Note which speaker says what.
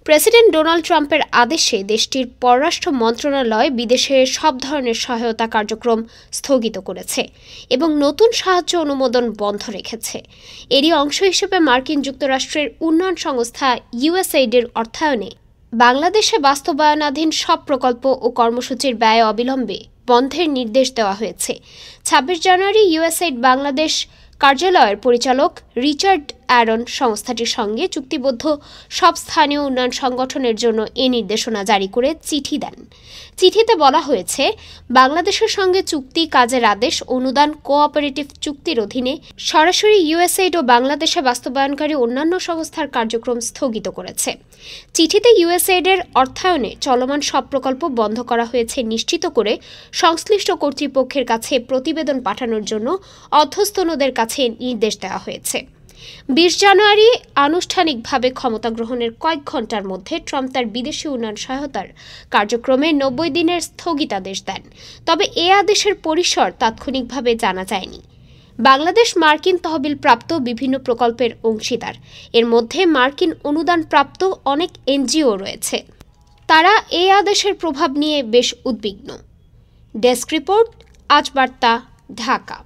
Speaker 1: President Donald ট্রাম্পের আদেশে দেশটির পররাষ্ট্র মন্ত্রণালয় বিদেশে সব ধরনের সহায়তা কার্যক্রম স্থগিত করেছে এবং নতুন সাহায্য অনুমোদন বন্ধ রেখেছে। এরই অংশ হিসেবে মার্কিন যুক্তরাষ্ট্রের উন্নয়ন সংস্থা ইউএসএইডের অর্থায়নে বাংলাদেশে বাস্তবায়নাধীন সব প্রকল্প ও কর্মসূচির ব্যয় অবিলম্বে বন্ধের নির্দেশ দেওয়া হয়েছে। ২৬ জানুয়ারি ইউএসএইড বাংলাদেশ কার্যালয়ের পরিচালক রিচার্ড অ্যারন সংস্থাটির সঙ্গে চুক্তিবদ্ধ সব স্থানীয় উন্নয়ন সংগঠনের জন্য এ নির্দেশনা জারি করে চিঠি দেন। চিঠিতে বলা হয়েছে, বাংলাদেশের সঙ্গে চুক্তি, কাজের আদেশ, অনুদান, কোঅপারেটিভ চুক্তির অধীনে সরাসরি ইউএসএইড ও বাংলাদেশে বাস্তবায়নকারী অন্যান্য সংস্থার কার্যক্রম স্থগিত করেছে। চিঠিতে ইউএসএইডের অর্থায়নে চলমান সব প্রকল্প বন্ধ করা হয়েছে নিশ্চিত করে সংশ্লিষ্ট কর্তৃপক্ষের কাছে প্রতিবেদন পাঠানোর জন্য অধ্যস্তনদের কাছে নির্দেশ দেওয়া হয়েছে। ২০ জানুয়ারি আনুষ্ঠানিকভাবে ক্ষমতা গ্রহণের কয়েক ঘণ্টার মধ্যে ট্রাম্প তার বিদেশি উন্নয়ন সহায়তার কার্যক্রমে ৯০ দিনের স্থগিতাদেশ দেন। তবে এ আদেশের পরিসর তাৎক্ষণিকভাবে জানা যায়নি। বাংলাদেশ মার্কিন তহবিলপ্রাপ্ত বিভিন্ন প্রকল্পের অংশীদার। এর মধ্যে মার্কিন অনুদানপ্রাপ্ত অনেক এনজিও রয়েছে। তারা এই আদেশের প্রভাব নিয়ে বেশ উদ্বিগ্ন। ডেস্ক রিপোর্ট, আজ বার্তা, ঢাকা।